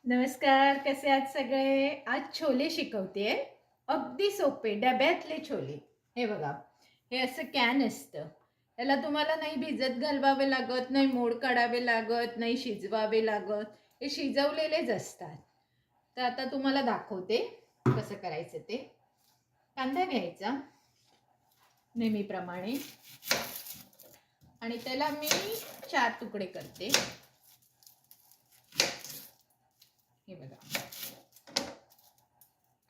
नमस्कार, कसे आहात सगळे? आज छोले शिकवतेय. अगदी सोपे डब्यातले छोले. हे बघा, हे असं कॅन असतं. त्याला तुम्हाला नाही भिजत घालवावे लागत, नाही मोड काढावे लागत, नाही शिजवावे लागत. हे शिजवलेलेच असतात. तर आता तुम्हाला दाखवते कसं करायचं ते. कांदा घ्यायचा नेहमीप्रमाणे आणि त्याला मी 4 तुकडे करते. हे बघा.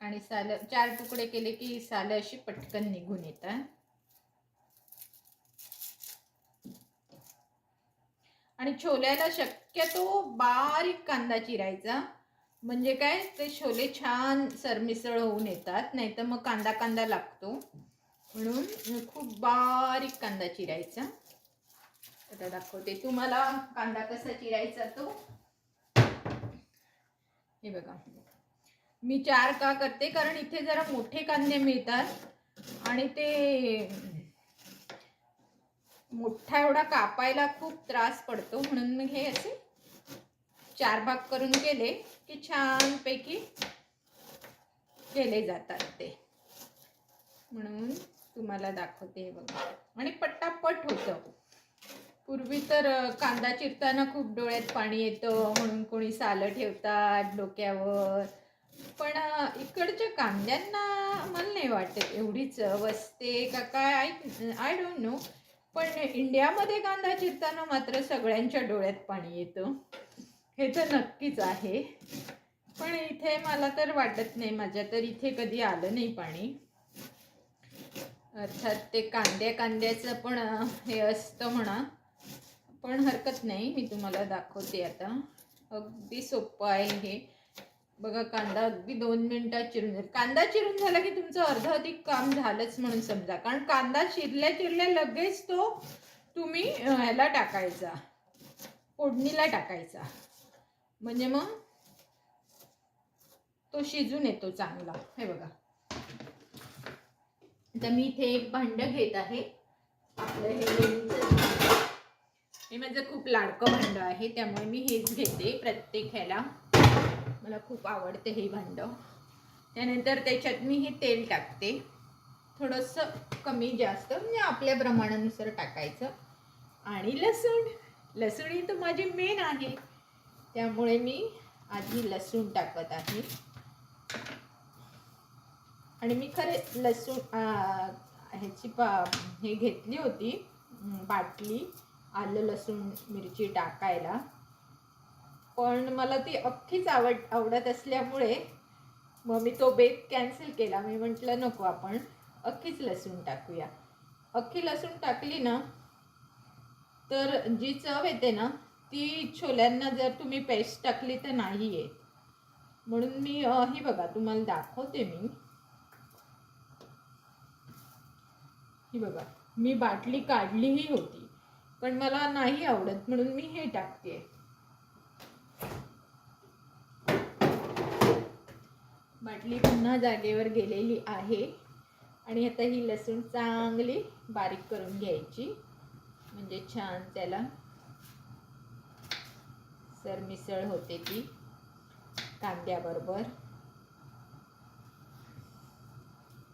आणि साल 4 तुकडे केले की साल अशी पटकन निघून येतात. आणि छोल्याला शक्यतो बारीक कांदा चिरायचा, म्हणजे काय ते छोले छान सरमिसळ होऊन येतात. नाही तर मग कांदा कांदा लागतो, म्हणून खूप बारीक कांदा चिरायचा. आता दाखवते तुम्हाला कांदा कसा चिरायचा तो. हे बघा, मी 4 का करते कारण इथे जरा मोठे कांदे मिळतात आणि ते मोठा एवढा कापायला खूप त्रास पडतो, म्हणून मी हे असे 4 भाग करून केले की छानपैकी केले जातात ते. म्हणून तुम्हाला दाखवते. हे बघा, आणि पटापट होतं. पूर्वी तर कांदा चिरताना खूप डोळ्यात पाणी येतं म्हणून कोणी सालं ठेवतात डोक्यावर, पण इकडच्या कांद्यांना मला नाही वाटत एवढी चव असते का काय, आय डोंट नो. पण इंडियामध्ये कांदा चिरताना मात्र सगळ्यांच्या डोळ्यात पाणी येतं, हे तर नक्कीच आहे. पण इथे मला तर वाटत नाही, माझ्या तर इथे कधी आलं नाही पाणी. अर्थात ते कांद्याचं पण हे असतं म्हणा, पण हरकत नाही. मी तुम्हाला दाखवते आता. अगदी सोपं आहे हे. बघा, कांदा अगदी 2 मिनिटात चिरून झाला. कांदा चिरून झाला की तुमचं अर्ध अधिक काम झालंच म्हणून समजा, कारण कांदा चिरल्या चिरल्या लगेच तो तुम्ही ह्याला टाकायचा, फोडणीला टाकायचा, म्हणजे मग तो शिजून येतो चांगला. हे बघा, आता मी इथे एक भांडं घेत आहे. आपलं हे माझं खूप लाडकं भांडं आहे, त्यामुळे मी हेच घेते प्रत्येक ह्याला. मला खूप आवडते हे भांडं. त्यानंतर त्याच्यात मी हे तेल टाकते, थोडंसं कमी जास्त म्हणजे आपल्या प्रमाणानुसार टाकायचं. आणि लसूण ही तर माझी मेन आहे, त्यामुळे मी आधी लसूण टाकत आहे. आणि मी खरे लसूण ह्याची हे घेतली होती बाटली आलं लसूण मिरची टाकायला, पण मला ती अख्खीच आवडत असल्यामुळे मग मी तो बेत कॅन्सल केला. मी म्हटलं नको, आपण अख्खीच लसूण टाकूया. अख्खी लसूण टाकली ना तर जी चव येते ना ती छोल्यांना जर तुम्ही पेस्ट टाकली तर नाही येत. म्हणून मी ही बघा तुम्हाला दाखवते. ही बघा, मी बाटली काढलीही होती पण मला नाही आवडत म्हणून मी हे टाकते. बाटली पुन्हा जागेवर गेलेली आहे. आणि आता ही लसूण चांगली बारीक करून घ्यायची, म्हणजे छान त्याला सरमिसळ होते ती कांद्याबरोबर.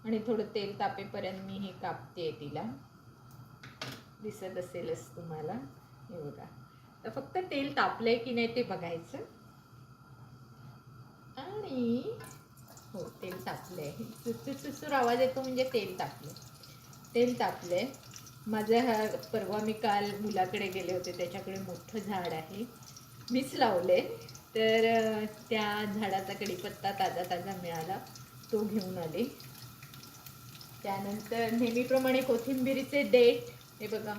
आणि थोडं तेल तापेपर्यंत मी हे कापते तिला, दिसत असेलच तुम्हाला. हे बघा, तर फक्त तेल तापलंय की नाही ते बघायचं. आणि हो, तेल तापलंय. सुसूर आवाज येतो म्हणजे तेल तापलंय. माझं परवा मी काल मुलाकडे गेले होते, त्याच्याकडे मोठं झाड आहे, मीच लावले. तर त्या झाडाचा कढीपत्ता ताजा मिळाला, तो घेऊन आले. त्यानंतर नेहमीप्रमाणे कोथिंबिरीचे देठ, हे बघा,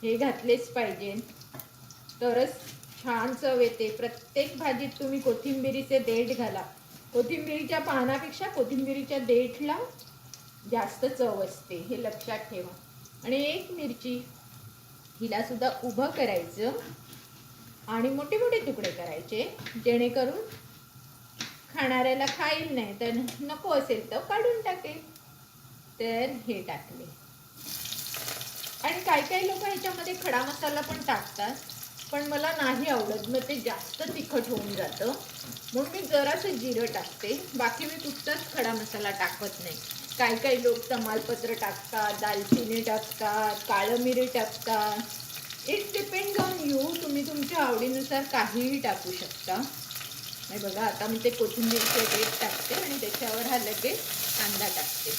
हे घातलेच पाहिजे तरच छान चव येते. प्रत्येक भाजीत तुम्ही कोथिंबिरीचे देठ घाला. कोथिंबिरीच्या पानापेक्षा कोथिंबिरीच्या देठला जास्त चव असते, हे लक्षात ठेवा. आणि एक मिरची, हिला सुद्धा उभं करायचं आणि मोठे मोठे तुकडे करायचे, जेणेकरून खाणाऱ्याला खाईल, नाही तर नको असेल तर काढून टाकेल. तर हे टाकले. आणि काही लोक ह्याच्यामध्ये खडा मसाला पण टाकतात, पण मला नाही आवडत, मग ते जास्त तिखट होऊन जातं. म्हणून मी जरासं जिरं टाकते, बाकी मी कुठचाच खडा मसाला टाकत नाही. काही काही लोक तमालपत्र टाकतात, दालचिनी टाकतात, काळं मिरी टाकतात. It depends on you. तुम्ही तुमच्या आवडीनुसार काहीही टाकू शकता. हे बघा, आता मी ते कोथिंबीरचे डेट टाकते आणि त्याच्यावर हा लगेच कांदा टाकते.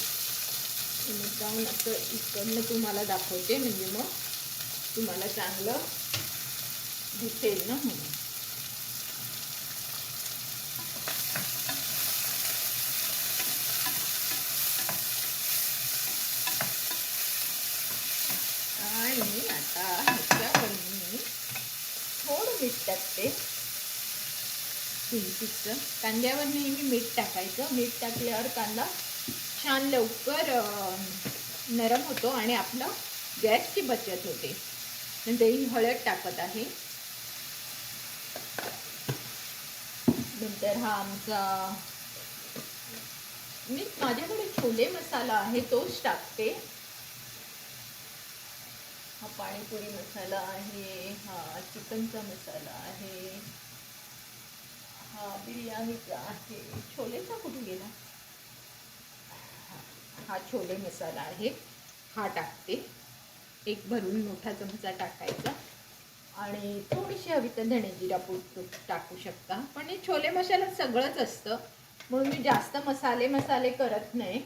जाऊन असं इकडनं तुम्हाला दाखवते, म्हणजे मग तुम्हाला चांगलं दिसेल ना म्हणून. आणि आता ह्याच्यावर मी थोडं मीठ टाकते. किंचितचं कांद्यावर नेहमी मीठ टाकायचं. मीठ टाकल्यावर कांदा छान लवकर नरम होतो आणि आपलं गॅसची बचत होते. नंतर ही हळद टाकत आहे. नंतर हा आमचा माझ्याकडे छोले मसाला आहे, तोच टाकते. हा पाणीपुरी मसाला आहे, हा चिकनचा मसाला आहे, हा बिर्याणीचा आहे. छोलेचा कुठे गेला? हा छोले मसाला आहे, हा टाकते. एक भरून मोठा चमचा टाकायचा आणि थोडीशी हवी तर धणे जिरा पूड टाकू शकता. पण हे छोले मसाल्यात सगळंच असतं म्हणून मी जास्त मसाले करत नाही.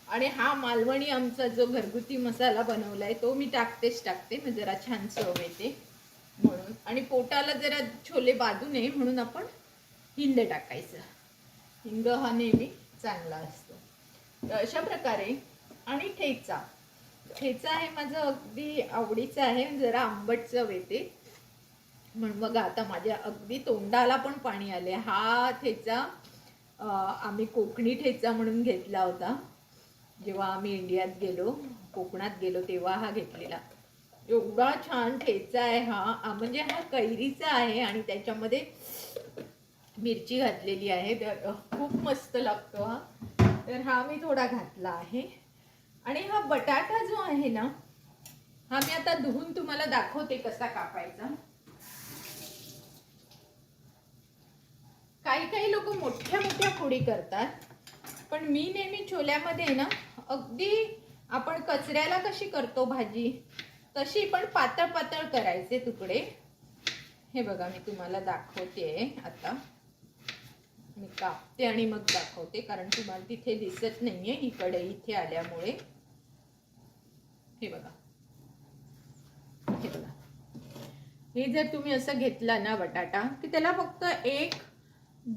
आणि हा मालवणी आमचा जो घरगुती मसाला बनवलाय तो मी टाकते, मग जरा छान चव येते म्हणून. आणि पोटाला जरा छोले बाधू नये म्हणून आपण हिंग टाकायचं. हिंग हा नेहमी चांगला असतो. तर अशा प्रकारे. आणि ठेचा आहे माझं अगदी आवडीचं आहे, जरा आंबट चव येते म्हणून. बघा आता माझ्या अगदी तोंडाला पण पाणी आले. हा ठेचा आम्ही कोकणी ठेचा म्हणून घेतला होता जेव्हा आम्ही इंडियात गेलो, कोकणात गेलो तेव्हा हा घेतलेला. एवढा छान ठेचा आहे हा. म्हणजे हा कैरीचा आहे आणि त्याच्यामध्ये मिरची घातलेली आहे, तर खूप मस्त लागतो हा. तर हा मी थोडा घातला आहे. आणि हा बटाटा जो आहे ना, हा मी आता धुवून तुम्हाला दाखवते कसा कापायचा. काही काही लोक मोठ्या मोठ्या फोडी करतात, पण मी नेहमी छोल्यामध्ये ना अगदी आपण कचऱ्याला कशी करतो भाजी, तशी पण पातळ पातळ करायचे तुकडे. हे बघा मी तुम्हाला दाखवते. आता मी कापते आणि मग दाखवते, कारण तुम्हाला तिथे दिसत नाहीये ही कढई इथे आल्यामुळे. हे बघा, हे बघा, हे जर तुम्ही असं घेतला ना बटाटा, की त्याला फक्त 1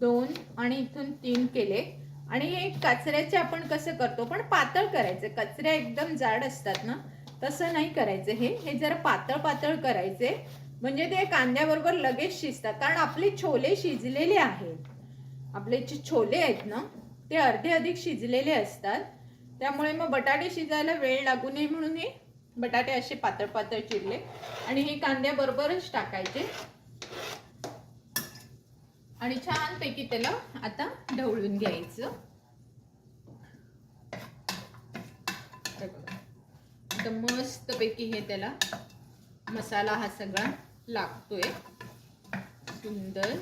2 आणि इथून 3 केले. आणि हे कचऱ्याचे आपण कसं करतो पण पातळ करायचं. कचऱ्या एकदम जाड असतात ना, तसं नाही करायचं. हे जरा पातळ पातळ करायचे, म्हणजे ते कांद्याबरोबर लगेच शिजतात. कारण आपले छोले शिजलेले आहेत. आपले जे छोले आहेत ना ते अर्धे अधिक शिजलेले असतात, त्यामुळे मग बटाटे शिजायला वेळ लागू नये म्हणून हे बटाटे असे पातळ पातळ चिरले आणि हे कांद्याबरोबरच टाकायचे. आणि छानपैकी त्याला आता ढवळून घ्यायचं. आता मस्तपैकी हे त्याला मसाला हा सगळा लागतोय सुंदर.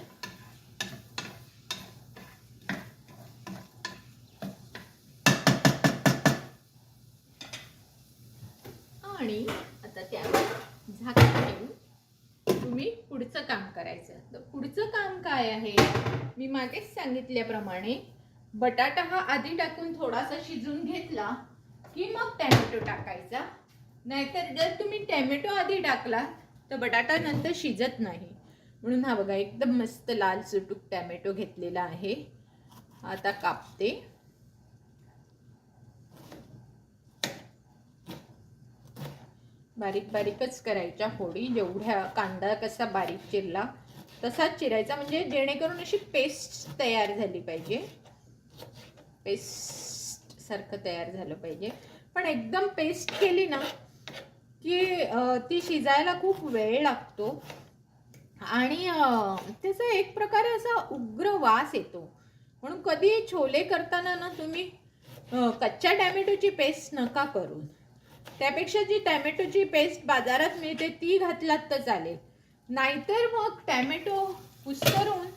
आणि आता त्यावर झाकण ठेवून तुम्ही पुढचं काम करायचं. तर पुढचं काम काय आहे, मी मागेच सांगितल्याप्रमाणे बटाटा हा आधी टाकून थोडासा शिजून घेतला की मग टॅमॅटो टाकायचा. नाहीतर जर तुम्ही टॅमॅटो आधी टाकला तर बटाटा नंतर शिजत नाही. म्हणून हा बघा एकदम मस्त लाल सुटूक टॅमॅटो घेतलेला आहे. आता कापते. बारीक बारीकच करायच्या फोडी. जेवढ्या कांदा कसा बारीक चिरला तसाच चिरायचा, म्हणजे जेणेकरून अशी पेस्ट तयार झाली पाहिजे. पेस्ट सारखं तयार झालं पाहिजे. पण एकदम पेस्ट केली ना की ती शिजायला खूप वेळ लागतो आणि त्याचा एक प्रकारे असा उग्र वास येतो. म्हणून कधी छोले करताना ना तुम्ही कच्च्या टॅमॅटोची पेस्ट नका करू. त्यापेक्षा जी टॅमॅटोची पेस्ट बाजारात मिळते ती घातलात तर चालेल. नाहीतर मग टॅमॅटो कुस्करून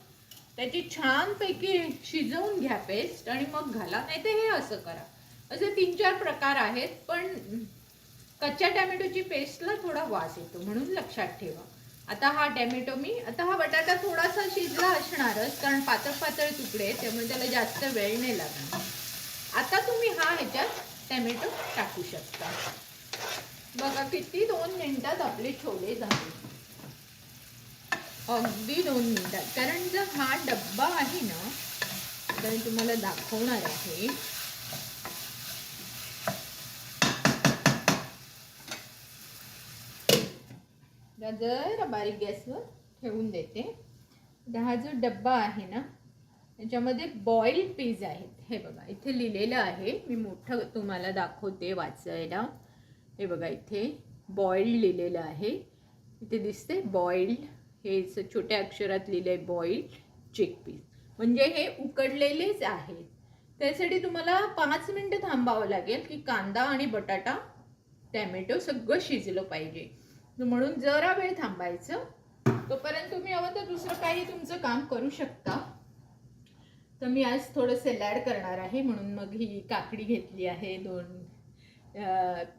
त्याची छानपैकी शिजवून घ्या पेस्ट आणि मग घाला, नाही तर हे असं करा. असे 3-4 प्रकार आहेत, पण कच्च्या टॅमॅटोची पेस्टला थोडा वास येतो म्हणून लक्षात ठेवा. आता हा टॅमॅटो आता हा बटाटा थोडासा शिजला असणारच, कारण पातळ पातळ तुकडे आहेत, त्यामुळे त्याला जास्त वेळ नाही लागणार. आता तुम्ही ह्याच्यात टॅमॅटो टाकू शकता. बघा किती 2 मिनिटात आपले छोले झाले, अगदी 2 मिनिटात. कारण जर हा डब्बा आहे ना, तर तुम्हाला दाखवणार आहे. जर बारीक गॅसवर ठेवून देते. हा जो डब्बा आहे ना, त्याच्यामध्ये बॉइल्ड पीज आहेत. हे बघा इथे लिहिलेलं आहे, मी मोठं तुम्हाला दाखवते वाचायला. हे बघा इथे बॉइल्ड लिहिलेलं आहे, इथे दिसते बॉइल्ड, हे छोट्या अक्षरात लिहिलंय बॉइल्ड चिकपीस, म्हणजे हे उकडलेलेच आहेत. त्यासाठी तुम्हाला 5 मिनिटं थांबावं लागेल की कांदा आणि बटाटा टॅमॅटो सगळं शिजलं पाहिजे. म्हणून जरा वेळ थांबायचं. तोपर्यंत तुम्ही हवं तर दुसरं काही तुमचं काम करू शकता. तर मी आज थोडं सॅलड करणार आहे, म्हणून मग ही काकडी घेतली आहे, 2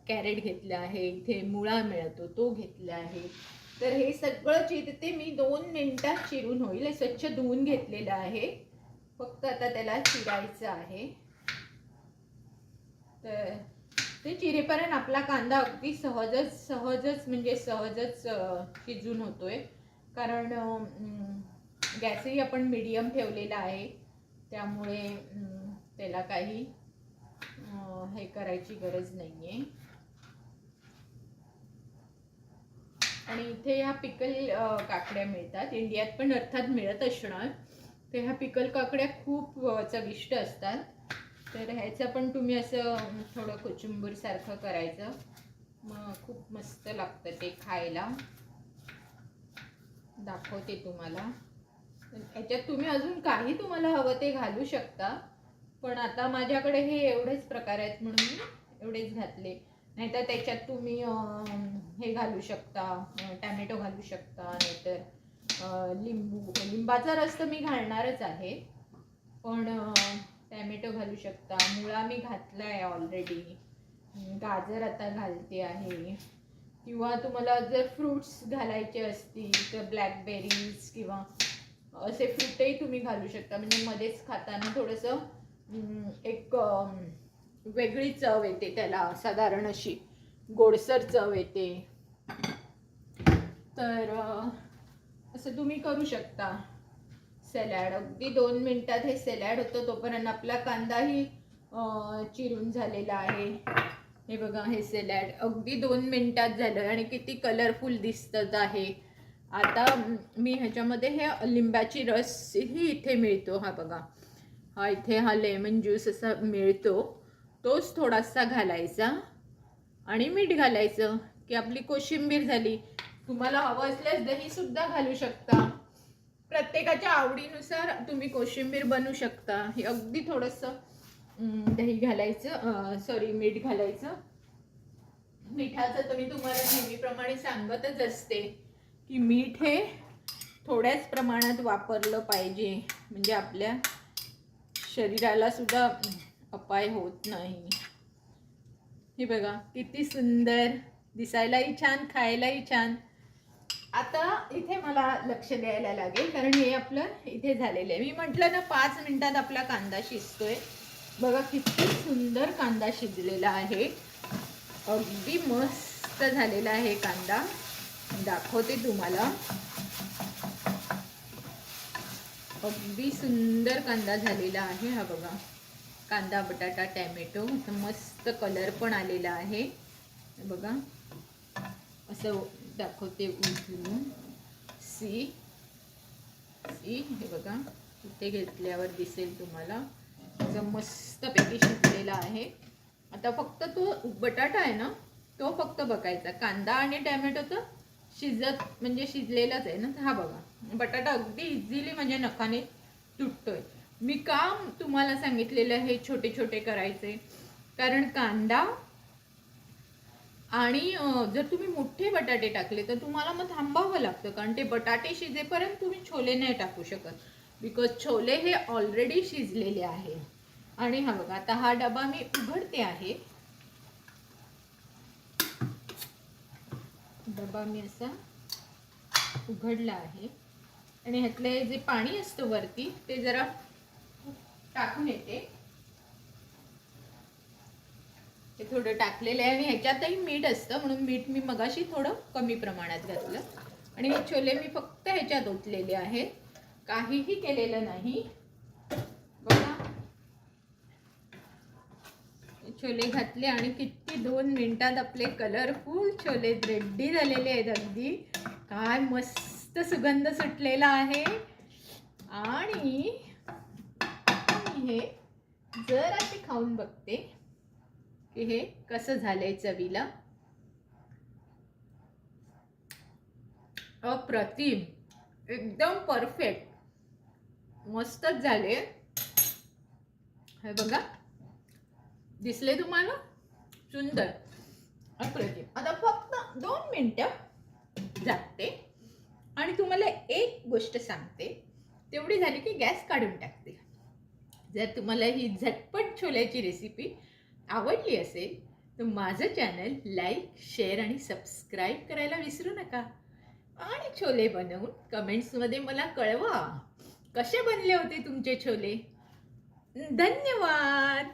कॅरेट घेतलं आहे, इथे मुळा मिळतो तो घेतला आहे. तर हे सगळं चिरते मी 2 मिनिटात चिरून होईल. स्वच्छ धुवून घेतलेलं आहे, फक्त आता त्याला चिरायचं आहे. तर ते चिरेपर्यंत आपला कांदा अगदी सहजच म्हणजे सहजच शिजून होतोय, कारण गॅसही आपण मीडियम ठेवलेला आहे, त्यामुळे त्याला काही हे करायची गरज नाहीये. आणि इथे ह्या पिकल काकड्या मिळतात, इंडियात पण अर्थात मिळत असणार. तर ह्या पिकल काकड्या खूप चविष्ट असतात. तर ह्याचं पण तुम्ही असं थोडं कोचिंबीर सारखं करायचं, मग खूप मस्त लागतं ते खायला. दाखवते तुम्हाला. ह्याच्यात तुम्ही अजून काही तुम्हाला हवं ते घालू शकता, पण आता माझ्याकडे हे एवढेच प्रकार आहेत म्हणून मी एवढेच घातले. नाहीतर त्याच्यात तुम्ही हे घालू शकता, टॅमॅटो घालू शकता, नाहीतर लिंबाचा रस तर मी घालणारच आहे, पण टॅमॅटो घालू शकता. मुळा मी घातलाय ऑलरेडी, गाजर आता घालते आहे. किंवा तुम्हाला जर फ्रूट्स घालायचे असतील तर ब्लॅकबेरीज किंवा असे फ्रूटही तुम्ही घालू शकता, म्हणजे मध्येच खाताना थोडंसं एक वेगळी चव येते त्याला, साधारण अशी गोडसर चव येते. तर असं तुम्ही करू शकता सॅलड. अगदी 2 मिनिटात हे सॅलड होतं. तोपर्यंत आपला कांदाही चिरून झालेला आहे. हे बघा हे सॅलड अगदी 2 मिनिटात झालं आणि किती कलरफुल दिसत आहे. आता मी ह्याच्यामध्ये हे लिंबाची रसही इथे मिळतो, हा बघा, हा इथे हा लेमन ज्यूस असा मिळतो, तोच थोडासा घालायचा आणि मीठ घालायचं की आपली कोशिंबीर झाली. तुम्हाला हवं असल्यास दही सुद्धा घालू शकता, प्रत्येकाच्या आवडीनुसार तुम्ही कोशिंबीर बनवू शकता. हे अगदी थोडंसं दही घालायचं, मीठ घालायचं. मिठाचं तर मी तुम्हाला नेहमीप्रमाणे सांगतच असते की मीठ हे थोड्याच प्रमाणात वापरलं पाहिजे, म्हणजे आपल्या शरीराला सुद्धा अपाय होत नाही. हे बघा किती सुंदर, दिसायलाही छान, खायलाही छान. आता इथे मला लक्ष द्यायला लागेल, कारण हे आपलं इथे झालेलं आहे. मी म्हटलं ना 5 मिनिटात आपला कांदा शिजतोय. बघा किती सुंदर कांदा शिजलेला आहे, अगदी मस्त झालेला आहे कांदा. दाखवते तुम्हाला, अगदी सुंदर कांदा झालेला आहे. हा बघा कांदा, बटाटा, टॅमॅटो, मस्त कलर पण आलेला आहे. बघा असं दाखवते उचलून, सी हे बघा इथे घेतल्यावर दिसेल तुम्हाला, असं मस्तपैकी शिजलेला आहे. आता फक्त तो बटाटा आहे ना, तो फक्त बघायचा. कांदा आणि टॅमॅटो तर म्हणजे शिजलेलाच आहे ना. हा बघा बटाटा अगदी इझिली म्हणजे नखाने तुटतोय. मी का तुम्हाला सांगितलेलं हे छोटे छोटे करायचे, कारण कांदा आणि जर तुम्ही मोठे बटाटे टाकले तर तुम्हाला मग थांबावं लागतं, कारण ते बटाटे शिजेपर्यंत तुम्ही छोले नाही टाकू शकत, बिकॉज छोले हे ऑलरेडी शिजलेले आहे. आणि हा बघा, आता हा डबा मी उघडते आहे. डबा मी असा उघडला आहे आणि ह्यातले जे पाणी असतं वरती ते जरा टाकून येते. हे थोडं टाकलेलं आहे आणि ह्याच्यातही मीठ असतं, म्हणून मीठ मी मगाशी थोडं कमी प्रमाणात घातलं. आणि हे छोले मी फक्त ह्याच्यात ओतलेले आहेत, काहीही केलेलं नाही. बघा, छोले घातले आणि किती 2 मिनिटात आपले कलरफुल छोले रेडी झालेले आहेत. अगदी काय मस्त सुगंध सुटलेला आहे. आणि हे जरा ते खाऊन बघते की हे कसं झालंय चवीला. अप्रतिम, एकदम परफेक्ट, मस्तच झाले. हे बघा, दिसले तुम्हाला? सुंदर, अप्रतिम. आता फक्त 2 मिनिटं जाते आणि तुम्हाला एक गोष्ट सांगते, तेवढी झाली की गॅस काढून टाकते. जर तुम्हाला ही झटपट छोल्याची रेसिपी आवडली असेल तर माझं चॅनल लाईक, शेअर आणि सबस्क्राईब करायला विसरू नका. आणि छोले बनवून कमेंट्समध्ये मला कळवा कसे बनले होते तुमचे छोले. धन्यवाद.